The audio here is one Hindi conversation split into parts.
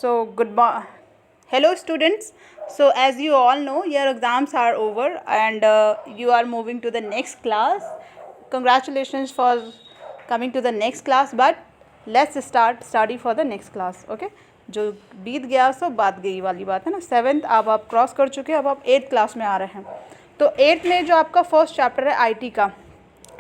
So hello students. So as you all know, your exams are over and you are moving to the next class. Congratulations for coming to the next class. But let's start study for the next class. Okay. जो बीत गया सो बात गई वाली बात है ना. 7th अब आप क्रॉस कर चुके हैं, अब आप 8th क्लास में आ रहे हैं. तो 8th में जो आपका फर्स्ट चैप्टर है IT का,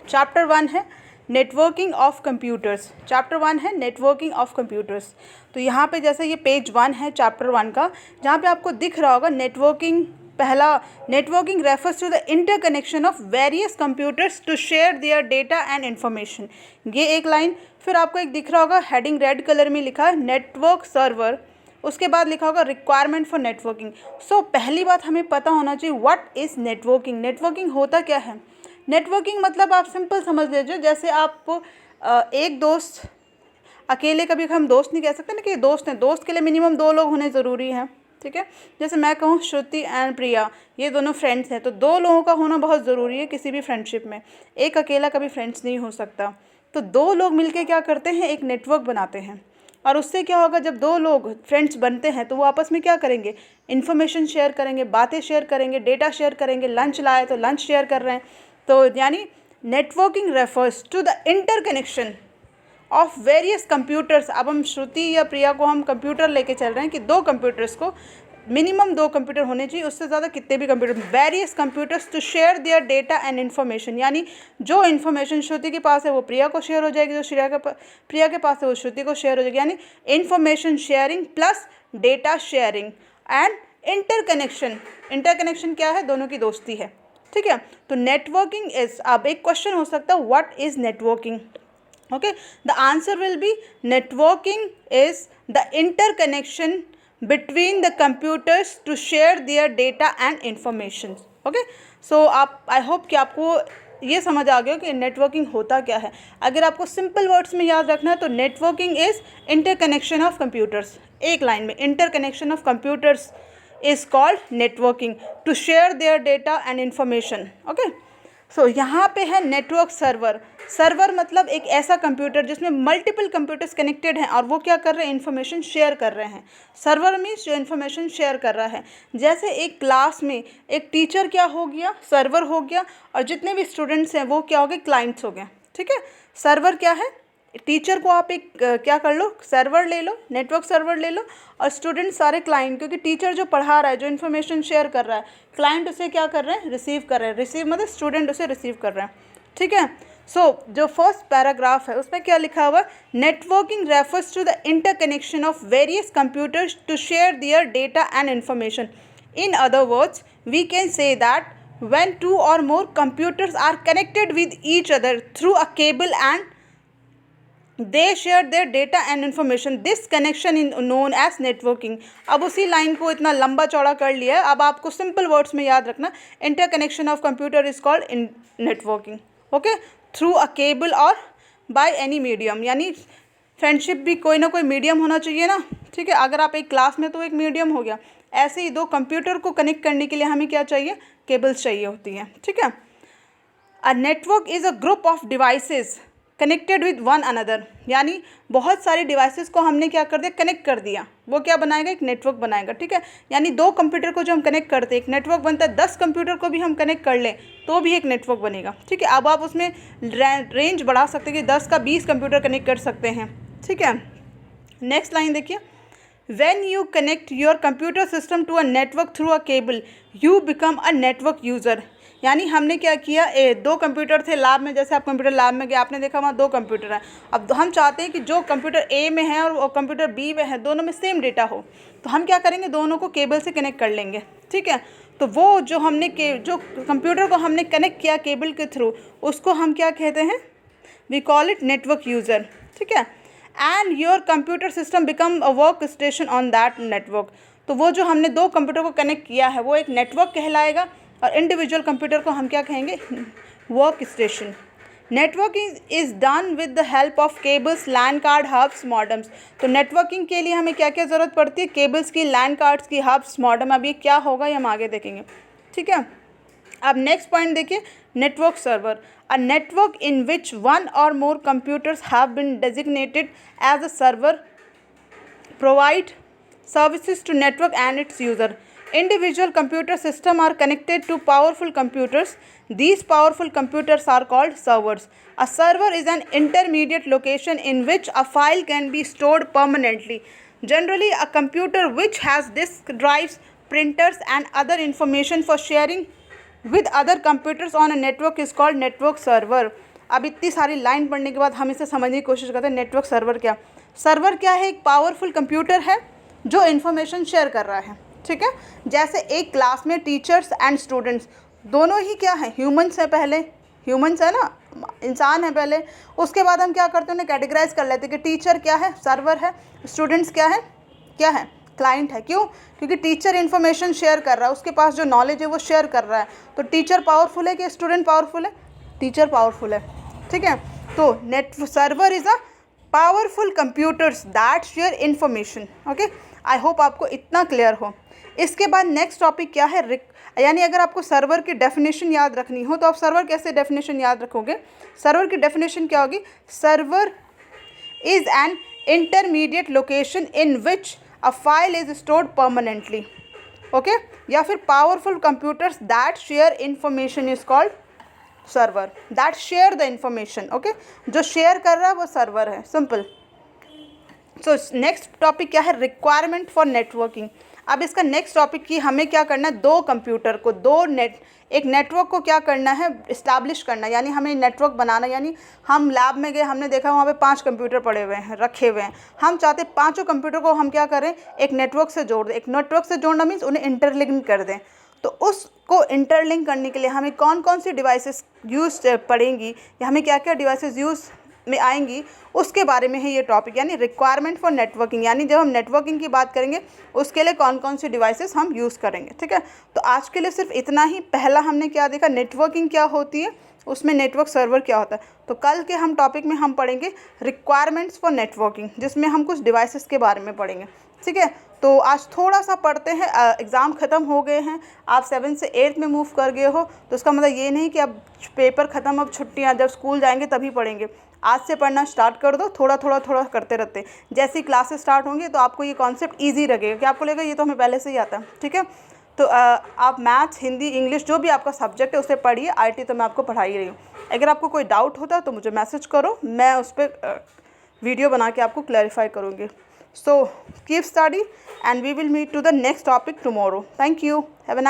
चैप्टर 1 है नेटवर्किंग ऑफ कंप्यूटर्स. चैप्टर 1 है नेटवर्किंग ऑफ कंप्यूटर्स. तो यहाँ पे जैसे ये पेज 1 है चैप्टर 1 का, जहाँ पे आपको दिख रहा होगा नेटवर्किंग. पहला, networking refers to the interconnection of various computers to share their data and information. ये एक लाइन. फिर आपको एक दिख रहा होगा हेडिंग रेड कलर में लिखा है नेटवर्क सर्वर. उसके बाद लिखा होगा रिक्वायरमेंट फॉर नेटवर्किंग. सो पहली बात हमें पता होना चाहिए व्हाट इज़ नेटवर्किंग. नेटवर्किंग होता क्या है? नेटवर्किंग मतलब आप सिंपल समझ लीजिए, जैसे आप एक दोस्त अकेले, कभी हम दोस्त नहीं कह सकते ना कि दोस्त हैं. दोस्त के लिए मिनिमम 2 लोग होने ज़रूरी हैं. ठीक है. जैसे मैं कहूँ श्रुति एंड प्रिया, ये दोनों फ्रेंड्स हैं, तो 2 लोगों का होना बहुत ज़रूरी है किसी भी फ्रेंडशिप में. एक अकेला कभी फ्रेंड्स नहीं हो सकता. तो 2 लोग मिलके क्या करते हैं, एक नेटवर्क बनाते हैं. और उससे क्या होगा, जब 2 लोग फ्रेंड्स बनते हैं तो वो आपस में क्या करेंगे, इन्फॉर्मेशन शेयर करेंगे, बातें शेयर करेंगे, डेटा शेयर करेंगे. लंच लाए तो लंच शेयर कर रहे हैं. तो यानी networking refers to the interconnection of various computers. अब हम श्रुति या प्रिया को हम कंप्यूटर लेके चल रहे हैं कि 2 कंप्यूटर्स को मिनिमम 2 कंप्यूटर होने चाहिए, उससे ज़्यादा कितने भी computer. Various computers to share their data and information. यानी जो इन्फॉर्मेशन श्रुति के पास है वो प्रिया को शेयर हो जाएगी, जो प्रिया के पास है वो श्रुति को शेयर हो जाएगी. यानी information sharing plus data sharing and interconnection. Interconnection क्या है, दोनों की दोस्ती है. ठीक है. तो नेटवर्किंग इज, अब एक क्वेश्चन हो सकता है what is networking. Okay, the answer will be networking is the interconnection between the computers to share their data and information. Okay. So आप, आई होप कि आपको ये समझ आ गया कि नेटवर्किंग होता क्या है. अगर आपको सिंपल वर्ड्स में याद रखना है तो networking is interconnection of computers. एक लाइन में, interconnection of computers is called networking to share their data and information. Okay. So यहाँ पे है नेटवर्क सर्वर. सर्वर मतलब एक ऐसा कंप्यूटर जिसमें मल्टीपल कंप्यूटर्स कनेक्टेड हैं और वो क्या कर रहे हैं, इन्फॉर्मेशन शेयर कर रहे हैं. सर्वर मीन्स जो इन्फॉर्मेशन शेयर कर रहा है. जैसे एक क्लास में एक टीचर क्या हो गया, सर्वर हो गया, और जितने भी स्टूडेंट्स हैं वो क्या हो गए, क्लाइंट्स हो गए. ठीक है. सर्वर क्या है, टीचर को आप एक क्या कर लो, सर्वर ले लो, नेटवर्क सर्वर ले लो, और स्टूडेंट सारे क्लाइंट. क्योंकि टीचर जो पढ़ा रहा है, जो इन्फॉर्मेशन शेयर कर रहा है, क्लाइंट उसे क्या कर रहे हैं, रिसीव कर रहे हैं. रिसीव मतलब स्टूडेंट उसे रिसीव कर रहे हैं. ठीक है. सो जो फर्स्ट पैराग्राफ है उसमें क्या लिखा हुआ, networking refers to the interconnection of various computers to share their data and information. In other words we can say that when 2 or more computers are connected with each other through a cable and they share their data and information, this connection is known as networking. अब उसी लाइन को इतना लंबा चौड़ा कर लिया है. अब आपको सिंपल वर्ड्स में याद रखना, interconnection of computer is called networking. Okay. Through a cable और बाय एनी मीडियम. यानी फ्रेंडशिप भी कोई ना कोई मीडियम होना चाहिए ना. ठीक है. अगर आप एक क्लास में तो एक मीडियम हो गया. ऐसे ही 2 कंप्यूटर को कनेक्ट करने के लिए हमें क्या चाहिए, केबल्स चाहिए होती हैं. ठीक है. A network is a group of devices connected with one another. यानी बहुत सारी डिवाइसेस को हमने क्या कर दिया, कनेक्ट कर दिया. वो क्या बनाएगा, एक नेटवर्क बनाएगा. ठीक है. यानी 2 कंप्यूटर को जो हम कनेक्ट करते हैं एक नेटवर्क बनता है. 10 कंप्यूटर को भी हम कनेक्ट कर लें तो भी एक नेटवर्क बनेगा. ठीक है. अब आप उसमें रेंज बढ़ा सकते हैं कि 10 का 20 कंप्यूटर कनेक्ट कर सकते हैं. ठीक है. नेक्स्ट लाइन देखिए, when you connect your computer system to a network through a cable you become a network user. यानी हमने क्या किया, 2 कंप्यूटर थे लैब में. जैसे आप कंप्यूटर लैब में गए, आपने देखा वहाँ 2 कंप्यूटर हैं. अब हम चाहते हैं कि जो कंप्यूटर ए में है और कंप्यूटर बी में है, दोनों में सेम डेटा हो. तो हम क्या करेंगे, दोनों को केबल से कनेक्ट कर लेंगे. ठीक है. तो वो जो हमने जो कंप्यूटर को हमने कनेक्ट किया केबल के थ्रू, उसको हम क्या कहते हैं, we call it network user. ठीक है. And your computer system become a work station on that network. तो वो जो हमने 2 कंप्यूटर को कनेक्ट किया है वो एक नेटवर्क कहलाएगा, और इंडिविजुअल कंप्यूटर को हम क्या कहेंगे, work station. Networking is done with the help of cables, LAN card, hubs, modems. तो नेटवर्किंग के लिए हमें क्या क्या ज़रूरत पड़ती है, केबल्स की, लैन कार्ड्स की, हब्स, मॉडम. अब ये क्या होगा ये हम आगे देखेंगे. ठीक है. अब नेक्स्ट पॉइंट देखिए, network server. A network in which 1 or more computers have been designated as a server provide services to network and its user. Individual computer systems are connected to powerful computers. These powerful computers are called servers. A server is an intermediate location in which a file can be stored permanently. Generally, a computer which has disk drives, printers, and other information for sharing with other computers on a network is called network server. अब इतनी सारी लाइन पढ़ने के बाद हम इसे समझने की कोशिश करते हैं। नेटवर्क सर्वर क्या? सर्वर क्या है? एक पावरफुल कंप्यूटर है जो इन्फॉर्मेशन शेयर कर रहा है, ठीक है। जैसे एक क्लास में टीचर्स एंड स्टूडेंट्स दोनों ही क्या है? ह्यूमंस है, पहले ह्यूमंस है ना, इंसान है पहले, उसके बाद हम क्या करते हैं, उन्हें कैटेगराइज कर लेते हैं कि टीचर क्या है? सर्वर है। स्टूडेंट्स क्या है? क्लाइंट है। क्यों? क्योंकि टीचर इन्फॉर्मेशन शेयर कर रहा है, उसके पास जो नॉलेज है वो शेयर कर रहा है। तो टीचर पावरफुल है कि स्टूडेंट पावरफुल है? टीचर पावरफुल है, ठीक है। तो net server is a powerful computers that share information. Okay, I hope आपको इतना क्लियर हो। इसके बाद नेक्स्ट टॉपिक क्या है? यानी अगर आपको सर्वर की डेफिनेशन याद रखनी हो तो आप सर्वर कैसे डेफिनेशन याद रखोगे? सर्वर की डेफिनेशन क्या होगी? Server is an intermediate location in which a file is stored permanently. Okay, या फिर powerful computers that share information is called server, that share the information. Okay, जो शेयर कर रहा है वो सर्वर है, सिंपल। सो नेक्स्ट टॉपिक क्या है? Requirement for networking. अब इसका नेक्स्ट टॉपिक की हमें क्या करना है? दो कंप्यूटर को, एक नेटवर्क को क्या करना है? इस्टेब्लिश करना, यानी हमें नेटवर्क बनाना। यानी हम लैब में गए, हमने देखा वहाँ पे 5 कंप्यूटर पड़े हुए हैं, रखे हुए हैं। हम चाहते पाँचों कंप्यूटर को हम क्या करें? एक नेटवर्क से जोड़ दें। एक नेटवर्क से जोड़ना मीन्स उन्हें इंटरलिंक कर दें। तो उसको इंटरलिंक करने के लिए हमें कौन कौन सी डिवाइसेस यूज़ पड़ेंगी या हमें क्या क्या डिवाइसेस यूज़ में आएंगी, उसके बारे में है ये टॉपिक। यानी रिक्वायरमेंट फॉर नेटवर्किंग, यानी जब हम नेटवर्किंग की बात करेंगे उसके लिए कौन कौन सी डिवाइसेस हम यूज़ करेंगे, ठीक है। तो आज के लिए सिर्फ इतना ही। पहला हमने क्या देखा? नेटवर्किंग क्या होती है, उसमें नेटवर्क सर्वर क्या होता है। तो कल के हम टॉपिक में हम पढ़ेंगे रिक्वायरमेंट्स फॉर नेटवर्किंग, जिसमें हम कुछ डिवाइसेस के बारे में पढ़ेंगे, ठीक है। तो आज थोड़ा सा पढ़ते हैं। एग्ज़ाम ख़त्म हो गए हैं, आप 7 से 8 में मूव कर गए हो, तो उसका मतलब ये नहीं कि अब पेपर ख़त्म, अब छुट्टियाँ, जब स्कूल जाएंगे तभी पढ़ेंगे। आज से पढ़ना स्टार्ट कर दो, थोड़ा थोड़ा करते रहते। जैसे ही क्लासेस स्टार्ट होंगी तो आपको ये कॉन्सेप्ट ईजी लगेगा कि आपको लगेगा ये तो हमें पहले से ही आता है, ठीक है। तो आप मैथ्स, हिंदी, इंग्लिश जो भी आपका सब्जेक्ट है उसे पढ़िए। आईटी तो मैं आपको पढ़ा ही रही हूँ। अगर आपको कोई डाउट होता तो मुझे मैसेज करो, मैं उस पर वीडियो बना के आपको क्लैरिफाई करूँगी। So keep study and we will meet to the next topic tomorrow. Thank you. Have a nice